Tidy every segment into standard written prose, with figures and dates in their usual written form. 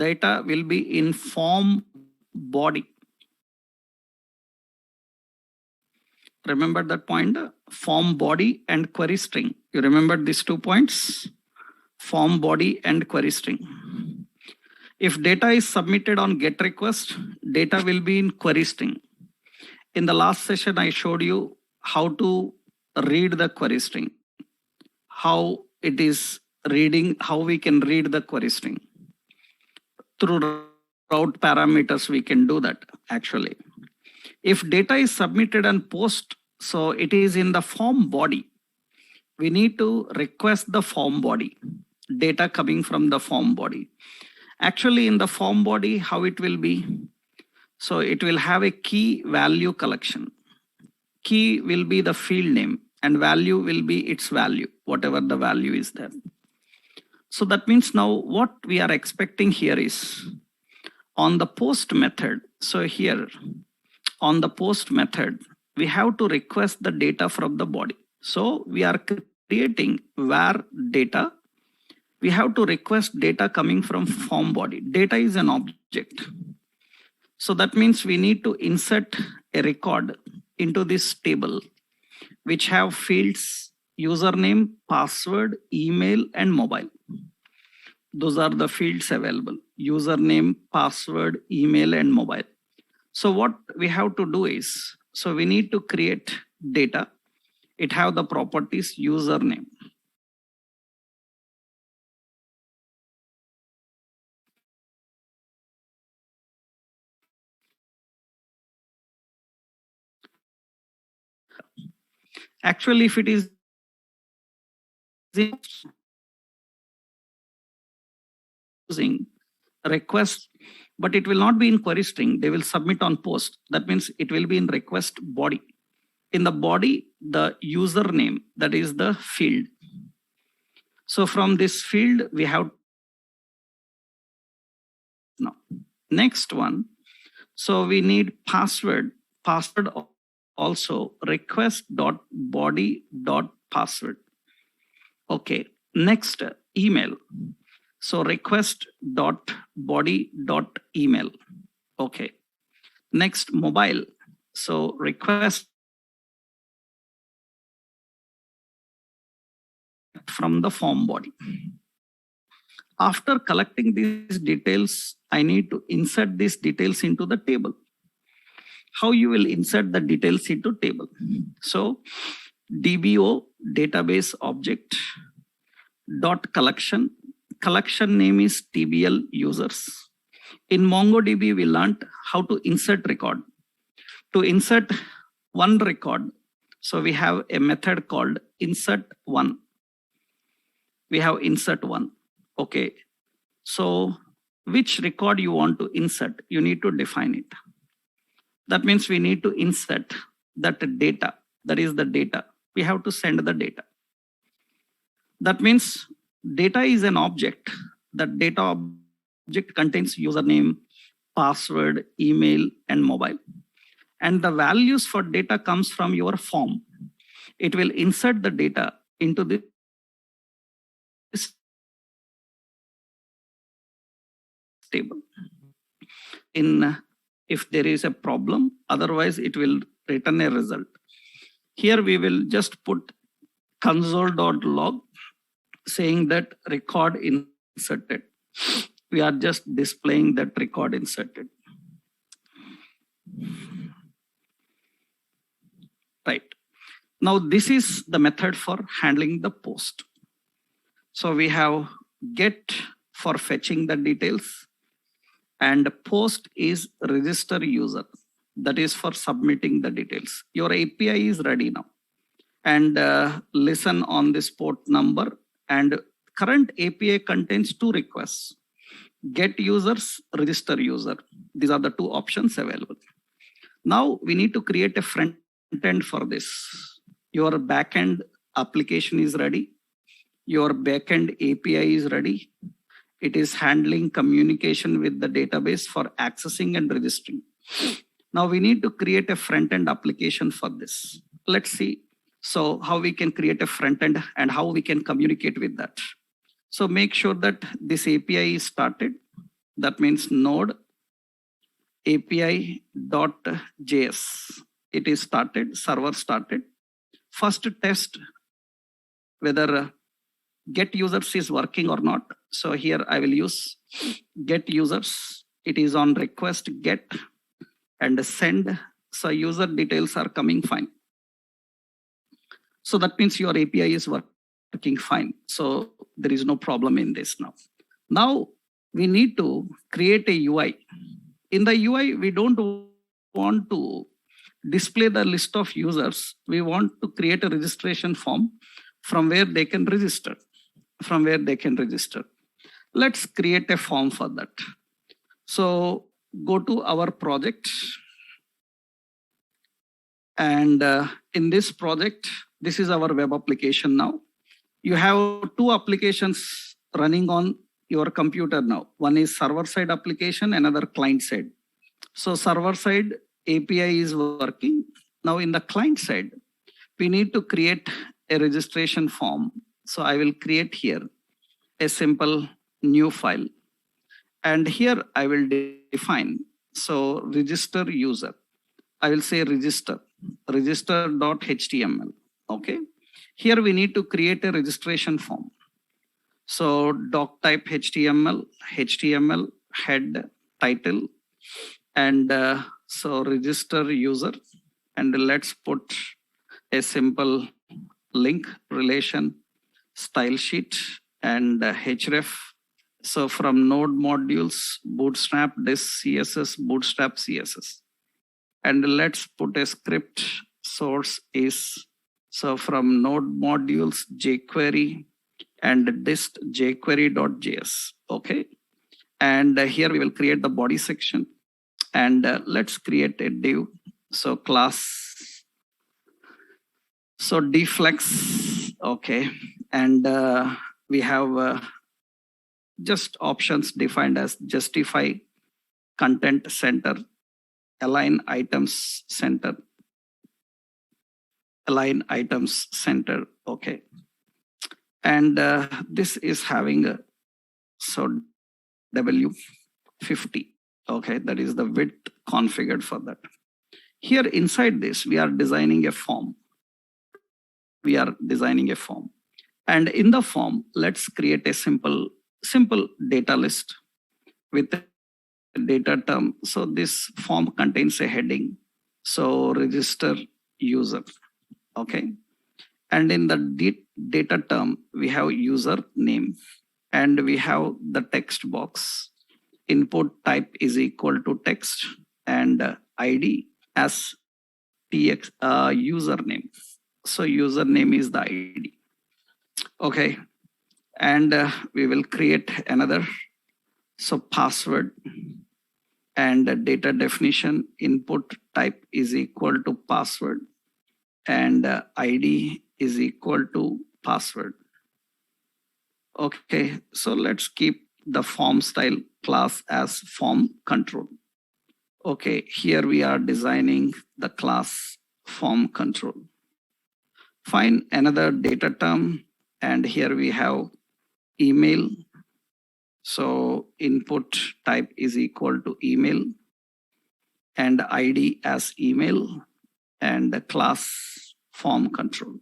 data will be in form body. Remember that point, form body and query string. You remember these 2 points, form body and query string. If data is submitted on GET request, data will be in query string. In the last session, I showed you how to read the query string, how it is reading, how we can read the query string. Through route parameters, we can do that actually. If data is submitted on post, so it is in the form body. We need to request the form body, data coming from the form body. Actually, in the form body, how it will be? So it will have a key value collection. Key will be the field name and value will be its value, whatever the value is there. So that means now what we are expecting here is on the post method. So here on the post method, we have to request the data from the body. So we are creating var data. We have to request data coming from form body. Data is an object. So that means we need to insert a record into this table, which have fields username, password, email, and mobile. Those are the fields available, username, password, email, and mobile. So what we have to do is, so we need to create data. It have the properties username. Actually, if it is using request, but it will not be in query string. They will submit on post. That means it will be in request body. In the body, the username, that is the field. So from this field, we have now next one. So we need password. Password also request.body.password. Okay. Next, email. So request.body.email. Okay. Next, mobile. So request from the form body. After collecting these details, I need to insert these details into the table. How you will insert the details into table? So DBO database object dot collection. Collection name is TBL users. In MongoDB, we learned how to insert record. To insert one record, so we have a method called insert one. We have insert one. Okay. So which record you want to insert, you need to define it. That means we need to insert that data. That is the data. We have to send the data. That means data is an object. That data object contains username, password, email, and mobile. And the values for data comes from your form. It will insert the data into this table. If there is a problem, otherwise it will return a result. Here we will just put console.log saying that record inserted. We are just displaying that record inserted. Right. Now this is the method for handling the post. So we have get for fetching the details, and post is register user. That is for submitting the details. Your API is ready now. And listen on this port number. And current API contains 2 requests. Get users, register user. These are the 2 options available. Now we need to create a front end for this. Your backend application is ready. Your backend API is ready. It is handling communication with the database for accessing and registering. Now we need to create a front-end application for this. Let's see. So how we can create a front-end and how we can communicate with that. So make sure that this API is started. That means node API.js. It is started, server started. First test whether get users is working or not. So here I will use get users. It is on request get and send. So user details are coming fine. So that means your API is working fine. So there is no problem in this now. Now we need to create a UI. In the UI, we don't want to display the list of users. We want to create a registration form from where they can register. Let's create a form for that. So go to our project. And in this project, this is our web application now. You have two applications running on your computer now. One is server-side application, another client-side. So server-side API is working. Now in the client side, we need to create a registration form. So I will create here a simple new file. And here I will define, so register user. I will say register.html. Okay. Here we need to create a registration form. So doc type HTML, head, title, and so register user. And let's put a simple link relation, style sheet, and href. So from node modules, bootstrap, this CSS, bootstrap CSS. And let's put a script. Source is, so from node modules, jQuery, and dist jQuery.js. Okay. And here we will create the body section. And let's create a div. So class, so dflex. Okay. And we have just options defined as justify, content center, align items center, okay. And this is having so W50, okay, that is the width configured for that. Here inside this, we are designing a form. And in the form, let's create a simple data list with a data term. So this form contains a heading. So register user, okay. And in the data term, we have user name, and we have the text box. Input type is equal to text, and ID as tx username. So username is the ID. Okay. And we will create another. So password and data definition, input type is equal to password, and ID is equal to password. Okay, so let's keep the form style class as form control. Okay, here we are designing the class form control. Find another data term, and here we have email. So input type is equal to email, and ID as email, and the class form control.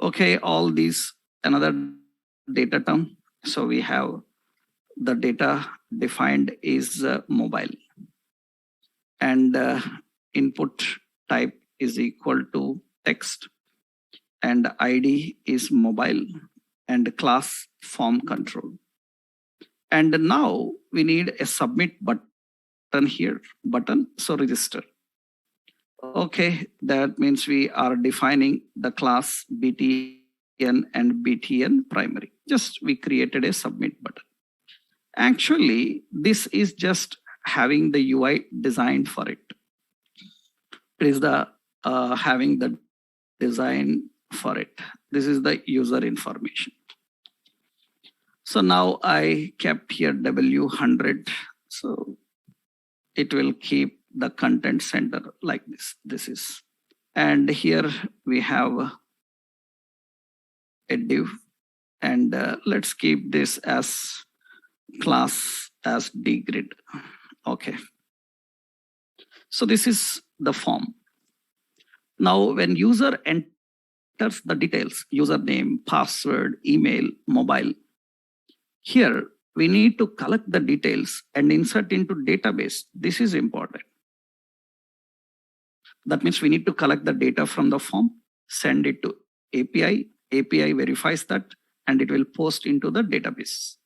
Okay, all these another data term. So we have the data defined is mobile, and input type is equal to text, and ID is mobile, and class form control. And now we need a submit button here, so register. Okay, that means we are defining the class BTN and BTN primary. Just we created a submit button. Actually, this is just having the UI designed for it. It is the having the design for it. This is the user information. So now I kept here W100. So it will keep the content center like this. This is, and here we have a div, and let's keep this as class as dgrid. Okay. So this is the form. Now, when user enters the details, username, password, email, mobile, here we need to collect the details and insert into database. This is important. That means we need to collect the data from the form, send it to API. API verifies that, and it will post into the database.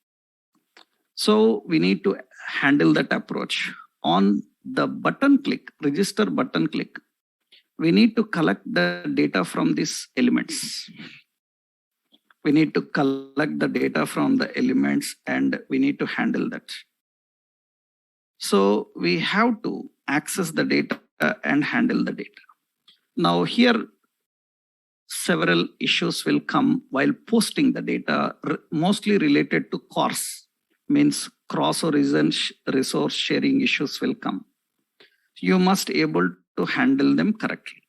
So we need to handle that approach. On the button click, register button click, we need to collect the data from these elements. We need to collect the data from the elements and we need to handle that. So we have to access the data and handle the data. Now here, several issues will come while posting the data, mostly related to CORS, means cross-origin resource sharing issues will come. You must able to handle them correctly.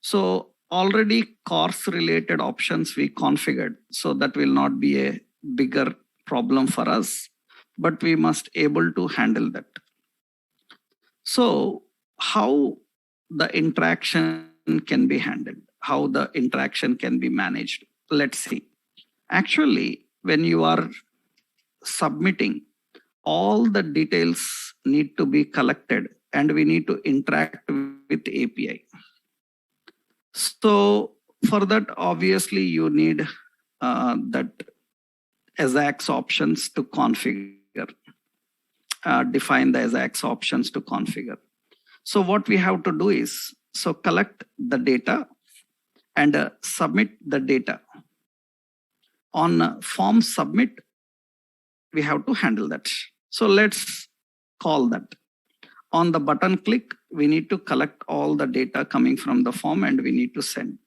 So already CORS related options we configured, so that will not be a bigger problem for us, but we must able to handle that. So how the interaction can be handled, how the interaction can be managed. Let's see. Actually, when you are submitting, all the details need to be collected and we need to interact with API. So for that, obviously you need that AJAX options to configure, define the AJAX options to configure. So what we have to do is, so collect the data and submit the data. On form submit, we have to handle that. So let's call that. On the button click, we need to collect all the data coming from the form and we need to send.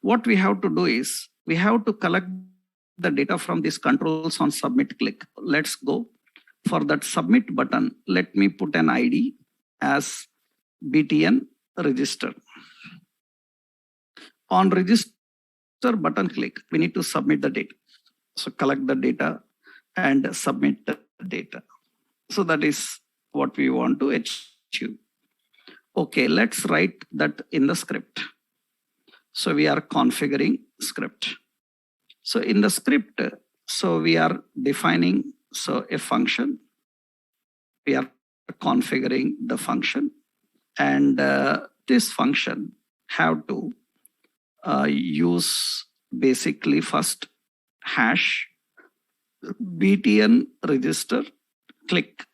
What we have to do is, we have to collect the data from these controls on submit click. Let's go. For that submit button, let me put an ID as BTN register. On register button click, we need to submit the data. So collect the data and submit the data. So that is what we want to achieve. Okay, let's write that in the script. So we are configuring script. So in the script, so we are defining a function. We are configuring the function, and this function have to use basically first hash BTN register click.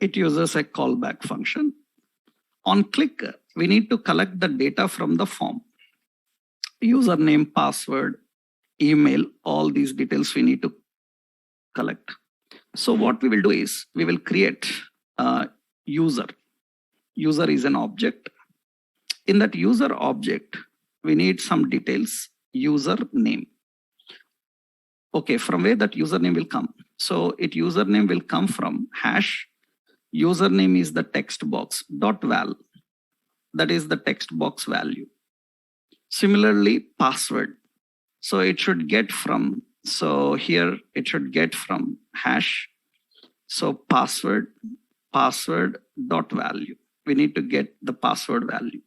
It uses a callback function. On click, we need to collect the data from the form. Username, password, email, all these details we need to collect. So what we will do is, we will create a user. User is an object. In that user object, we need some details, user name. Okay, from where that username will come? So username will come from hash. Username is the text box .val. That is the text box value. Similarly, password. So it should get from, so here it should get from hash. So password dot value. We need to get the password value.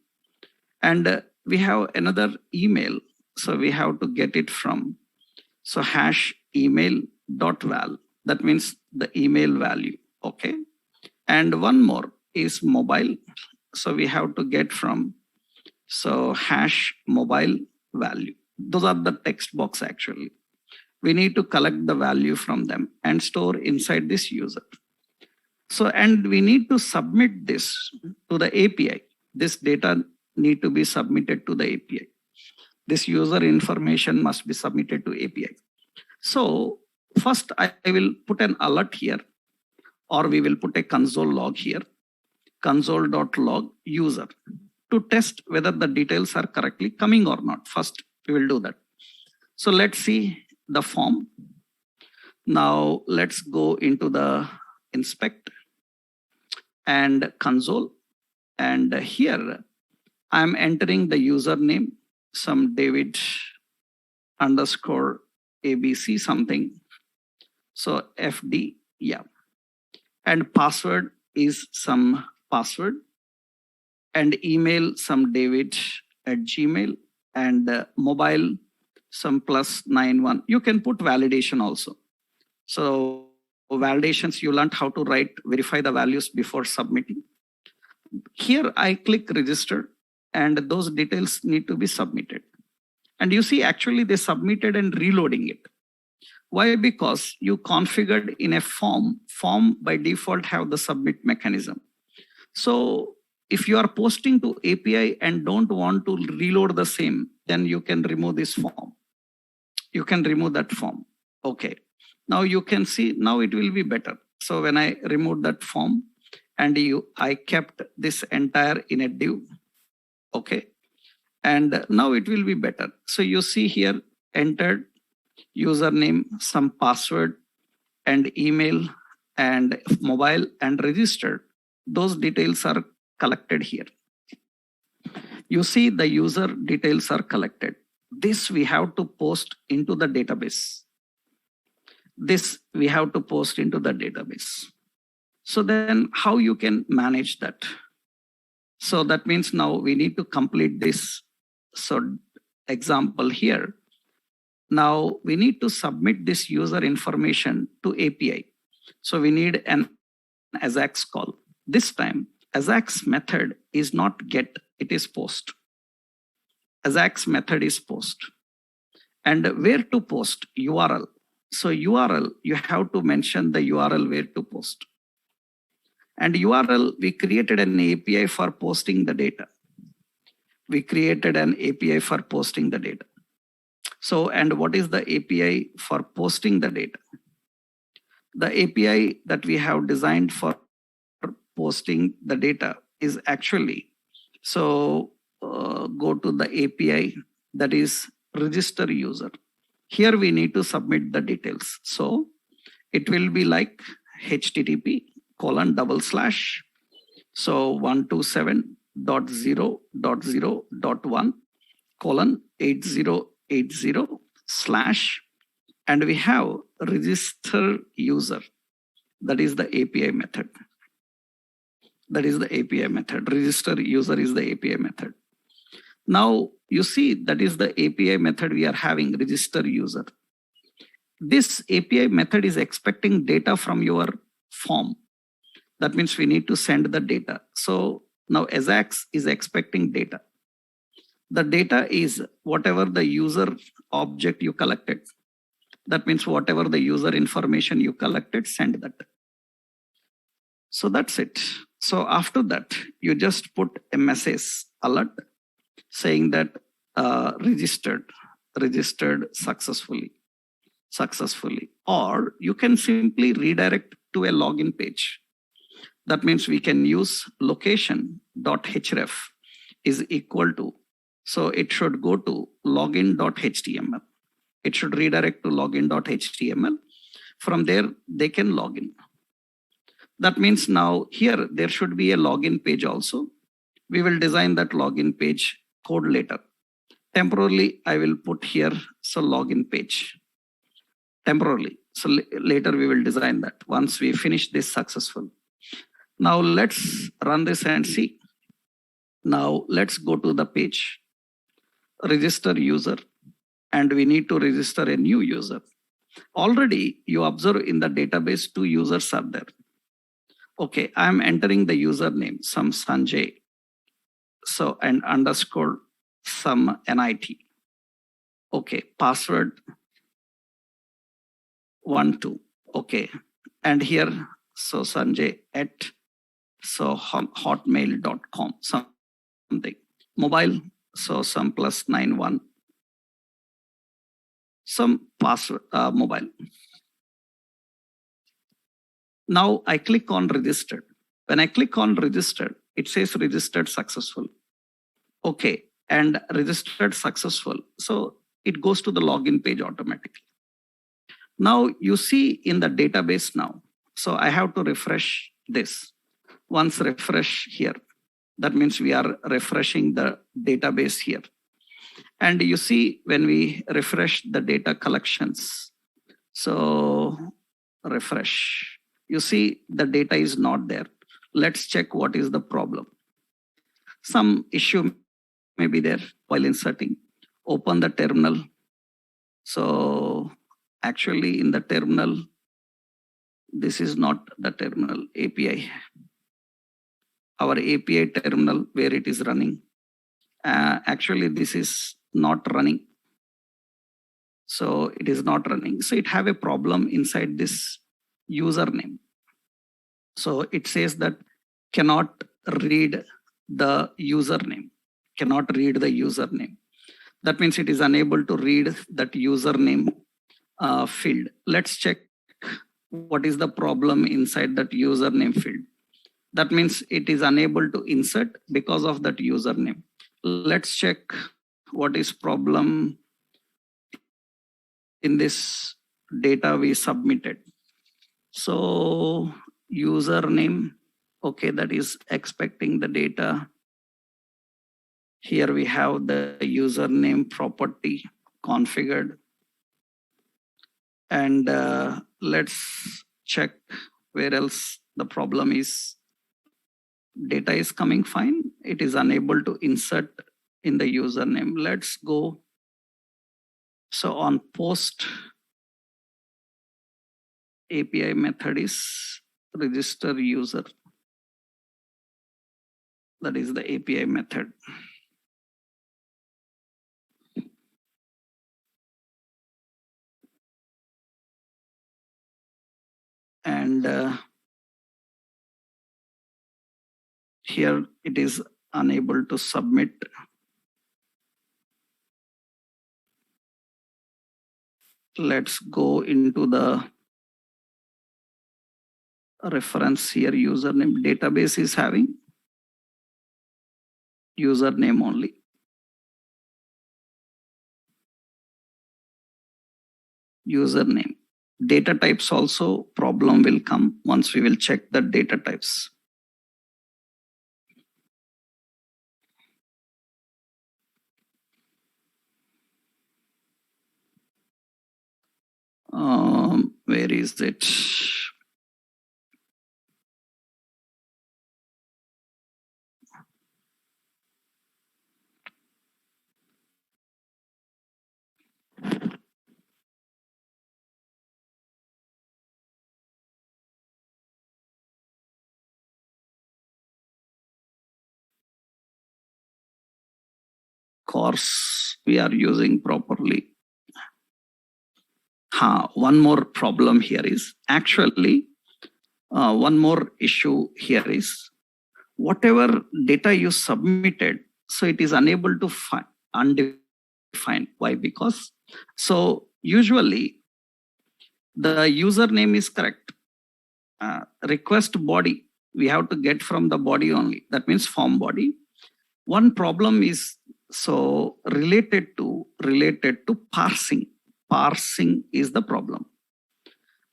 And we have another email. So we have to get it from, so hash email dot val. That means the email value. Okay. And one more is mobile. So we have to get from, so hash mobile value. Those are the text box actually. We need to collect the value from them and store inside this user. So, and we need to submit this to the API. This data need to be submitted to the API. This user information must be submitted to API. So first I will put an alert here, or we will put a console log here, console.log user, to test whether the details are correctly coming or not. First, we will do that. So let's see the form. Now let's go into the inspect and console. And here I'm entering the username, some David _ ABC something. So FD, yeah. and password is some password, and email some david@gmail, and mobile some +91. You can put validation also. So validations, you learned how to verify the values before submitting. Here I click register, and those details need to be submitted. And you see, actually they submitted and reloading it. Why? Because you configured in a form by default have the submit mechanism. So if you are posting to API and don't want to reload the same, then you can remove this form. You can remove that form. Okay. Now you can see, now it will be better. So when I remove that form and I kept this entire in a div. Okay. And now it will be better. So you see here, entered username, some password, and email, and mobile, and registered. Those details are collected here. You see the user details are collected. This we have to post into the database. This we have to post into the database. So then how you can manage that? So that means now we need to complete this. So example here. Now we need to submit this user information to API. So we need an AJAX call. This time AJAX method is not get, it is post. AJAX method is post. And where to post? URL. So URL, you have to mention the URL where to post. And URL, we created an API for posting the data. We created an API for posting the data. So, and what is the API for posting the data? The API that we have designed for posting the data is actually, so go to the API that is register user. Here we need to submit the details. So it will be like http:// so 127.0.0.1:8080/ and we have register user. That is the API method. That is the API method. Register user is the API method. Now you see that is the API method we are having, register user. This API method is expecting data from your form. That means we need to send the data. So now AJAX is expecting data. The data is whatever the user object you collected. That means whatever the user information you collected, send that. So that's it. So after that, you just put a message alert saying that registered successfully. Or you can simply redirect to a login page. That means we can use location.href is equal to, so it should go to login.html. It should redirect to login.html. From there, they can log in. That means now here, there should be a login page also. We will design that login page code later. Temporarily, I will put here, so login page. Temporarily. So later we will design that once we finish this successful. Now let's run this and see. Now let's go to the page, register user, and we need to register a new user. Already you observe in the database 2 users are there. Okay, I'm entering the username, some Sanjay. So, and underscore some NIT. Okay, password 12. Okay, and here, so Sanjay at, so hotmail.com, something. Mobile, so some +91. Some password, mobile. Now I click on registered. When I click on registered, it says registered successful. Okay, and registered successful. So it goes to the login page automatically. Now you see in the database now. So I have to refresh this. Once refresh here, that means we are refreshing the database here. And you see when we refresh the data collections, so refresh. You see the data is not there. Let's check what is the problem. Some issue may be there while inserting. Open the terminal. So actually in the terminal, this is not the terminal API. Our API terminal where it is running. Actually this is not running. So it is not running. So it have a problem inside this username. So it says that cannot read the username, cannot read the username. That means it is unable to read that username field. Let's check what is the problem inside that username field. That means it is unable to insert because of that username. Let's check what is problem in this data we submitted. So username, okay, that is expecting the data. Here we have the username property configured. And let's check where else the problem is. Data is coming fine. It is unable to insert in the username. Let's go. So on post, API method is register user. That is the API method. And here it is unable to submit. Let's go into the reference here, username. Database is having username only. Username. Data types also problem will come once we will check the data types. Where is it? Course we are using properly. One more problem here is actually one more issue here is whatever data you submitted, so it is unable to find undefined. Why? Because so usually the username is correct. Request body we have to get from the body only. That means form body. One problem is so related to parsing. Parsing is the problem.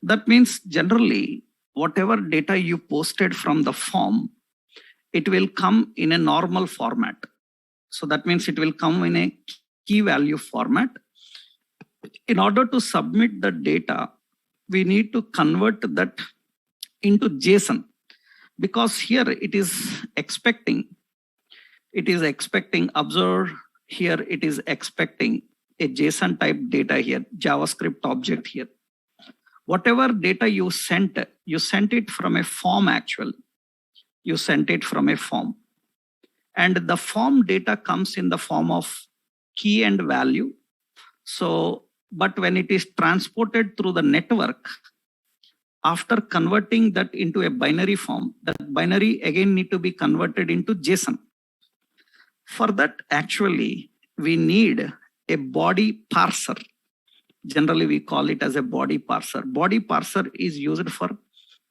That means generally whatever data you posted from the form, it will come in a normal format. So that means it will come in a key value format. In order to submit the data, we need to convert that into JSON, because here it is expecting, observe here, it is expecting a JSON type data here, JavaScript object here. Whatever data you sent it from a form actually. You sent it from a form. And the form data comes in the form of key and value. So, but when it is transported through the network, after converting that into a binary form, that binary again need to be converted into JSON. For that, actually, we need a body parser. Generally, we call it as a body parser. Body parser is used for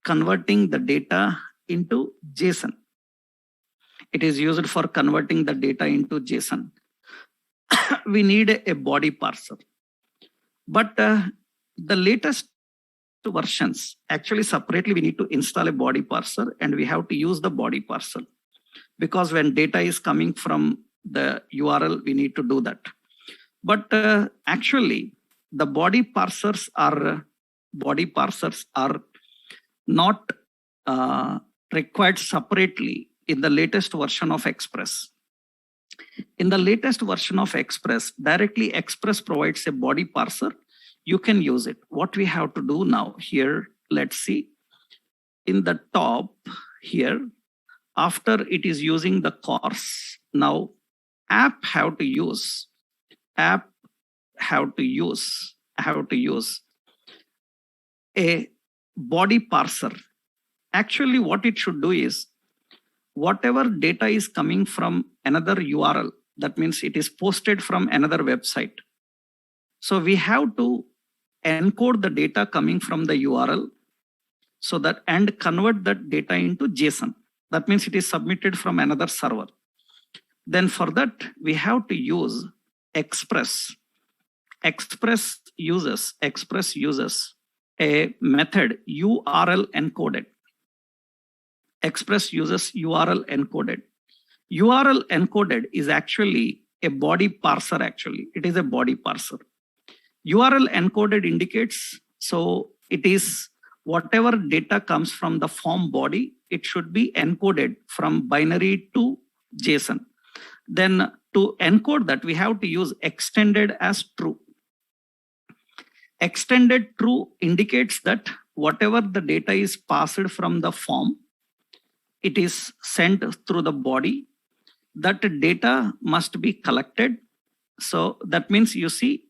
converting the data into JSON. It is used for converting the data into JSON. We need a body parser. But the latest versions, actually separately we need to install a body parser, and we have to use the body parser. Because when data is coming from the URL, we need to do that. But actually, the body parsers are not required separately in the latest version of Express. In the latest version of Express, directly Express provides a body parser. You can use it. What we have to do now here, let's see. In the top here, after it is using the course, now app have to use a body parser. Actually, what it should do is, whatever data is coming from another URL, that means it is posted from another website. So we have to encode the data coming from the URL so that and convert that data into JSON. That means it is submitted from another server. Then for that, we have to use Express. Express uses a method URL encoded. Express uses URL encoded. URL encoded is actually a body parser. Actually, it is a body parser. URL encoded indicates, so it is whatever data comes from the form body, it should be encoded from binary to JSON. Then to encode that, we have to use extended as true. Extended true indicates that whatever the data is passed from the form, it is sent through the body. That data must be collected. So that means you see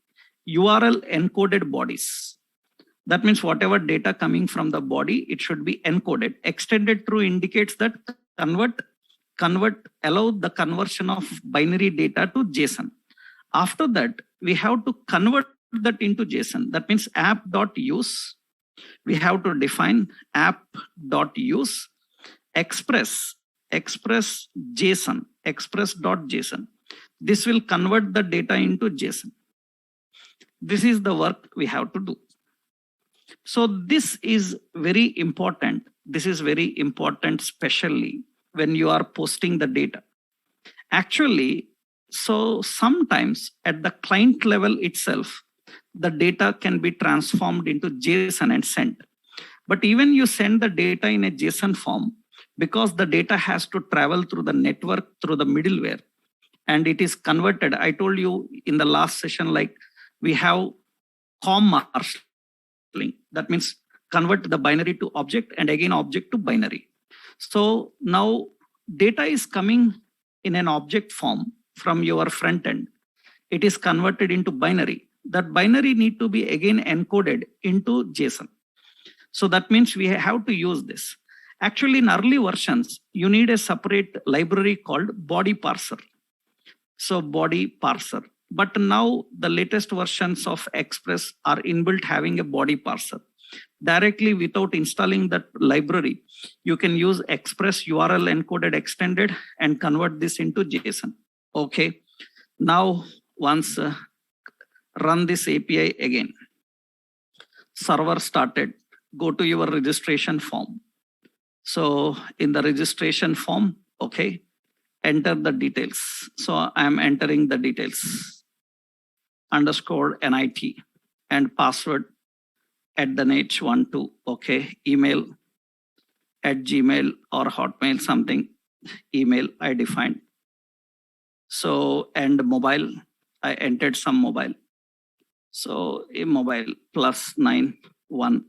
URL encoded bodies. That means whatever data coming from the body, it should be encoded. Extended true indicates that allow the conversion of binary data to JSON. After that, we have to convert that into JSON. That means app.use. We have to define app.use express JSON, express.json. This will convert the data into JSON. This is the work we have to do. So this is very important. This is very important, especially when you are posting the data. Actually, so sometimes at the client level itself, the data can be transformed into JSON and sent. But even you send the data in a JSON form, because the data has to travel through the network, through the middleware, and it is converted. I told you in the last session, like we have COM marshalling. That means convert the binary to object and again object to binary. So now data is coming in an object form from your front end. It is converted into binary. That binary need to be again encoded into JSON. So that means we have to use this. Actually, in early versions, you need a separate library called body parser. So body parser. But now the latest versions of Express are inbuilt having a body parser. Directly without installing that library, you can use Express URL encoded extended and convert this into JSON. Okay. Now, once run this API again. Server started. Go to your registration form. So in the registration form, okay, enter the details. So I'm entering the details. _NIT and password @12. Okay, email @Gmail or Hotmail, something email I defined. So, and mobile, I entered some mobile. So a mobile +91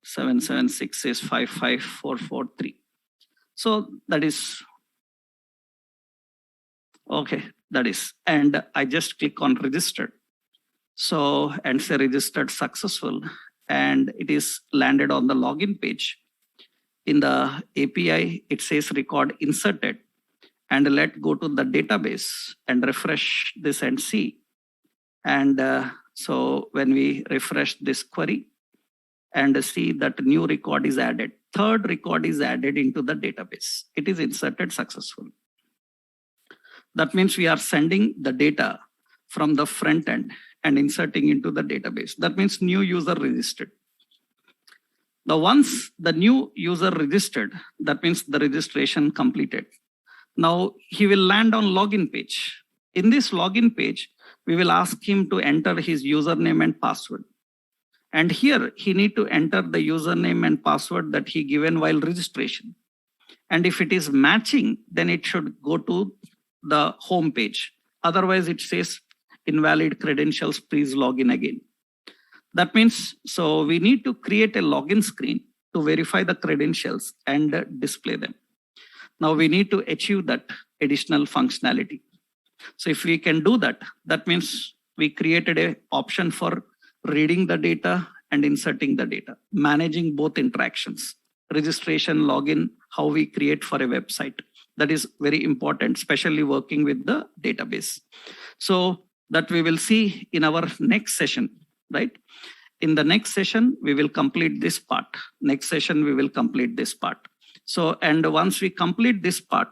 776 is 55443. So that is okay. That is, and I just click on register. So and say registered successful, and it is landed on the login page. In the API, it says record inserted, and let go to the database and refresh this and see. And so when we refresh this query and see that new record is added, third record is added into the database. It is inserted successfully. That means we are sending the data from the front end and inserting into the database. That means new user registered. Now, once the new user registered, that means the registration completed. Now he will land on login page. In this login page, we will ask him to enter his username and password. And here he need to enter the username and password that he given while registration. And if it is matching, then it should go to the home page. Otherwise it says invalid credentials, please log in again. That means, so we need to create a login screen to verify the credentials and display them. Now we need to achieve that additional functionality. So if we can do that, that means we created an option for reading the data and inserting the data, managing both interactions, registration, login, how we create for a website. That is very important, especially working with the database. So that we will see in our next session, right? In the next session, we will complete this part. Next session, we will complete this part. So, and once we complete this part,